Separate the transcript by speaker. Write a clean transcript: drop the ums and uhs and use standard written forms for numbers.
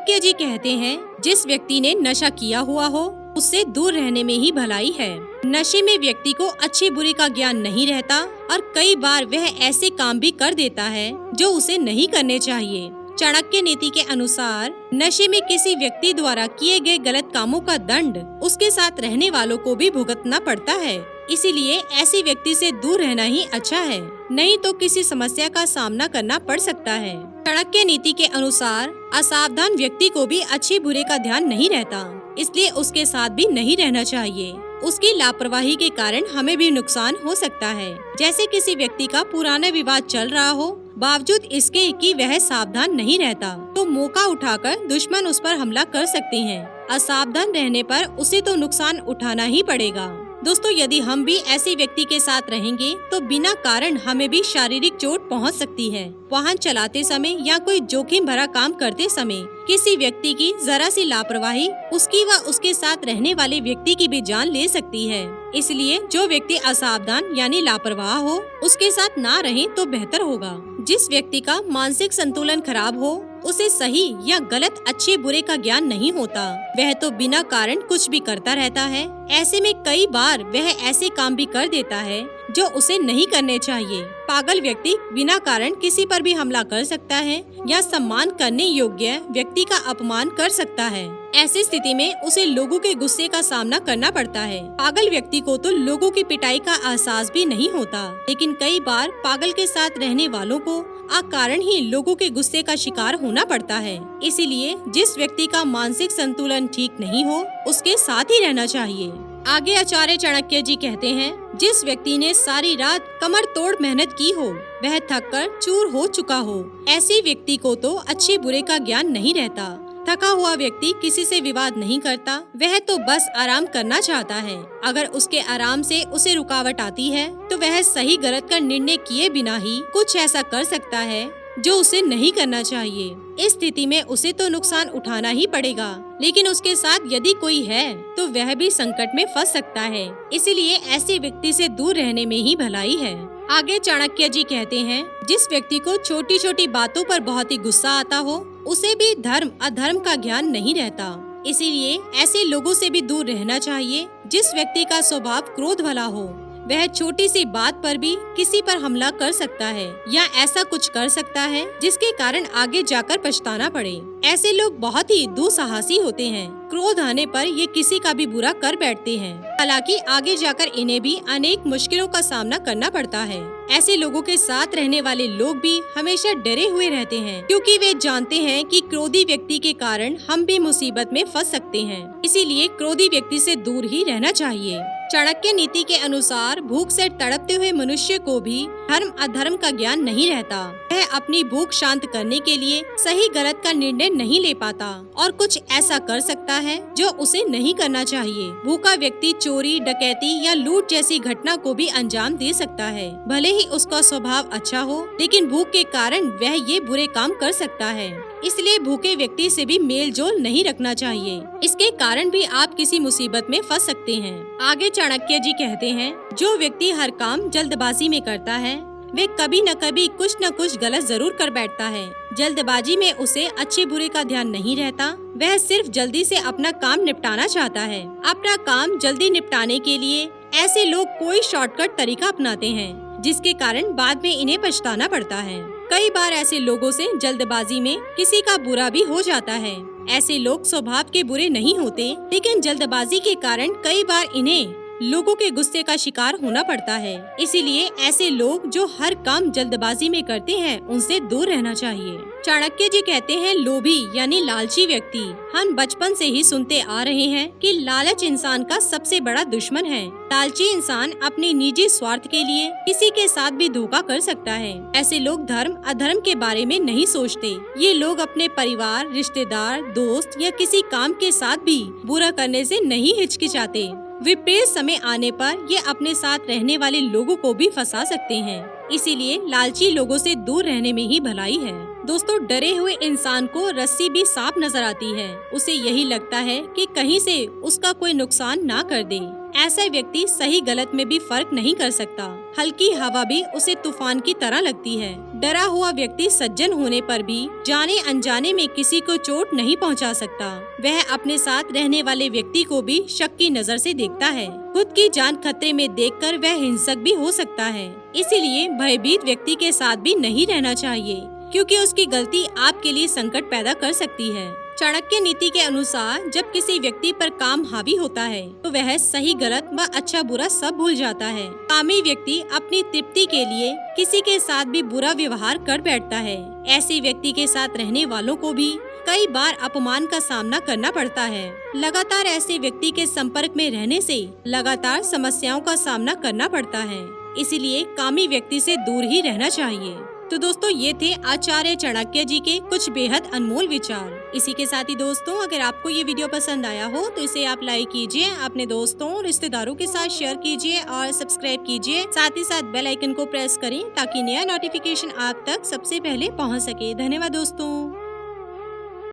Speaker 1: चाणक्य जी कहते हैं, जिस व्यक्ति ने नशा किया हुआ हो उससे दूर रहने में ही भलाई है। नशे में व्यक्ति को अच्छी बुरी का ज्ञान नहीं रहता और कई बार वह ऐसे काम भी कर देता है जो उसे नहीं करने चाहिए। चाणक्य नीति के अनुसार नशे में किसी व्यक्ति द्वारा किए गए गलत कामों का दंड उसके साथ रहने वालों को भी भुगतना पड़ता है। इसीलिए ऐसे व्यक्ति से दूर रहना ही अच्छा है, नहीं तो किसी समस्या का सामना करना पड़ सकता है। चाणक्य नीति के अनुसार असावधान व्यक्ति को भी अच्छे बुरे का ध्यान नहीं रहता, इसलिए उसके साथ भी नहीं रहना चाहिए। उसकी लापरवाही के कारण हमें भी नुकसान हो सकता है। जैसे किसी व्यक्ति का पुराना विवाद चल रहा हो, बावजूद इसके कि वह सावधान नहीं रहता, तो मौका उठाकर दुश्मन उस पर हमला कर सकते हैं। असावधान रहने पर उसे तो नुकसान उठाना ही पड़ेगा। दोस्तों, यदि हम भी ऐसे व्यक्ति के साथ रहेंगे तो बिना कारण हमें भी शारीरिक चोट पहुंच सकती है। वाहन चलाते समय या कोई जोखिम भरा काम करते समय किसी व्यक्ति की जरा सी लापरवाही उसकी व उसके साथ रहने वाले व्यक्ति की भी जान ले सकती है। इसलिए जो व्यक्ति असावधान यानी लापरवाह हो उसके साथ ना रहे तो बेहतर होगा। जिस व्यक्ति का मानसिक संतुलन खराब हो उसे सही या गलत अच्छे बुरे का ज्ञान नहीं होता, वह तो बिना कारण कुछ भी करता रहता है। ऐसे में कई बार वह ऐसे काम भी कर देता है जो उसे नहीं करने चाहिए। पागल व्यक्ति बिना कारण किसी पर भी हमला कर सकता है या सम्मान करने योग्य व्यक्ति का अपमान कर सकता है। ऐसी स्थिति में उसे लोगों के गुस्से का सामना करना पड़ता है। पागल व्यक्ति को तो लोगों की पिटाई का एहसास भी नहीं होता, लेकिन कई बार पागल के साथ रहने वालों को अकारण ही लोगों के गुस्से का शिकार होना पड़ता है। इसीलिए जिस व्यक्ति का मानसिक संतुलन ठीक नहीं हो उसके साथ ही रहना चाहिए। आगे आचार्य चाणक्य जी कहते हैं, जिस व्यक्ति ने सारी रात कमर तोड़ मेहनत की हो वह थक कर चूर हो चुका हो, ऐसे व्यक्ति को तो अच्छे बुरे का ज्ञान नहीं रहता। थका हुआ व्यक्ति किसी से विवाद नहीं करता, वह तो बस आराम करना चाहता है। अगर उसके आराम से उसे रुकावट आती है तो वह सही गलत का निर्णय किए बिना ही कुछ ऐसा कर सकता है जो उसे नहीं करना चाहिए। इस स्थिति में उसे तो नुकसान उठाना ही पड़ेगा, लेकिन उसके साथ यदि कोई है तो वह भी संकट में फंस सकता है। इसीलिए ऐसे व्यक्ति से दूर रहने में ही भलाई है। आगे चाणक्य जी कहते हैं, जिस व्यक्ति को छोटी छोटी बातों पर बहुत ही गुस्सा आता हो उसे भी धर्म अधर्म का ज्ञान नहीं रहता। इसीलिए ऐसे लोगों से भी दूर रहना चाहिए। जिस व्यक्ति का स्वभाव क्रोध भला हो वह छोटी सी बात पर भी किसी पर हमला कर सकता है या ऐसा कुछ कर सकता है जिसके कारण आगे जाकर पछताना पड़े। ऐसे लोग बहुत ही दुस्साहसी होते हैं। क्रोध आने पर ये किसी का भी बुरा कर बैठते हैं। हालांकि आगे जाकर इन्हें भी अनेक मुश्किलों का सामना करना पड़ता है। ऐसे लोगों के साथ रहने वाले लोग भी हमेशा डरे हुए रहते हैं, क्योंकि वे जानते हैं कि क्रोधी व्यक्ति के कारण हम भी मुसीबत में फंस सकते हैं। इसीलिए क्रोधी व्यक्ति से दूर ही रहना चाहिए। चाणक्य नीति के अनुसार भूख से तड़पते हुए मनुष्य को भी धर्म अधर्म का ज्ञान नहीं रहता। वह अपनी भूख शांत करने के लिए सही गलत का निर्णय नहीं ले पाता और कुछ ऐसा कर सकता है जो उसे नहीं करना चाहिए। भूखा व्यक्ति चोरी, डकैती या लूट जैसी घटना को भी अंजाम दे सकता है। भले ही उसका स्वभाव अच्छा हो, लेकिन भूख के कारण वह ये बुरे काम कर सकता है। इसलिए भूखे व्यक्ति से भी मेल जोल नहीं रखना चाहिए। इसके कारण भी आप किसी मुसीबत में फंस सकते हैं। आगे चाणक्य जी कहते हैं, जो व्यक्ति हर काम जल्दबाजी में करता है वे कभी न कभी कुछ न कुछ गलत जरूर कर बैठता है। जल्दबाजी में उसे अच्छे बुरे का ध्यान नहीं रहता, वह सिर्फ जल्दी से अपना काम निपटाना चाहता है। अपना काम जल्दी निपटाने के लिए ऐसे लोग कोई शॉर्टकट तरीका अपनाते हैं, जिसके कारण बाद में इन्हें पछताना पड़ता है। कई बार ऐसे लोगों से जल्दबाजी में किसी का बुरा भी हो जाता है। ऐसे लोग स्वभाव के बुरे नहीं होते, लेकिन जल्दबाजी के कारण कई बार इन्हें लोगों के गुस्से का शिकार होना पड़ता है। इसीलिए ऐसे लोग जो हर काम जल्दबाजी में करते हैं उनसे दूर रहना चाहिए। चाणक्य जी कहते हैं, लोभी यानी लालची व्यक्ति। हम बचपन से ही सुनते आ रहे हैं कि लालच इंसान का सबसे बड़ा दुश्मन है। लालची इंसान अपने निजी स्वार्थ के लिए किसी के साथ भी धोखा कर सकता है। ऐसे लोग धर्म अधर्म के बारे में नहीं सोचते। ये लोग अपने परिवार, रिश्तेदार, दोस्त या किसी काम के साथ भी बुरा करने से नहीं हिचकिचाते। विपरीत समय आने पर ये अपने साथ रहने वाले लोगों को भी फंसा सकते हैं। इसीलिए लालची लोगों से दूर रहने में ही भलाई है। दोस्तों, डरे हुए इंसान को रस्सी भी सांप नजर आती है। उसे यही लगता है कि कहीं से उसका कोई नुकसान ना कर दे। ऐसा व्यक्ति सही गलत में भी फर्क नहीं कर सकता। हल्की हवा भी उसे तूफान की तरह लगती है। डरा हुआ व्यक्ति सज्जन होने पर भी जाने अनजाने में किसी को चोट नहीं पहुंचा सकता। वह अपने साथ रहने वाले व्यक्ति को भी शक की नजर से देखता है। खुद की जान खतरे में देखकर वह हिंसक भी हो सकता है। इसीलिए भयभीत व्यक्ति के साथ भी नहीं रहना चाहिए, क्योंकि उसकी गलती आपके लिए संकट पैदा कर सकती है। चाणक्य नीति के अनुसार जब किसी व्यक्ति पर काम हावी होता है तो वह सही गलत व अच्छा बुरा सब भूल जाता है। कामी व्यक्ति अपनी तृप्ति के लिए किसी के साथ भी बुरा व्यवहार कर बैठता है। ऐसे व्यक्ति के साथ रहने वालों को भी कई बार अपमान का सामना करना पड़ता है। लगातार ऐसे व्यक्ति के संपर्क में रहने से लगातार समस्याओं का सामना करना पड़ता है। इसीलिए कामी व्यक्ति से दूर ही रहना चाहिए। तो दोस्तों, ये थे आचार्य चाणक्य जी के कुछ बेहद अनमोल विचार। इसी के साथ ही दोस्तों, अगर आपको ये वीडियो पसंद आया हो तो इसे आप लाइक कीजिए, अपने दोस्तों और रिश्तेदारों के साथ शेयर कीजिए और सब्सक्राइब कीजिए। साथ ही साथ बेल आइकन को प्रेस करें ताकि नया नोटिफिकेशन आप तक सबसे पहले पहुंच सके। धन्यवाद दोस्तों।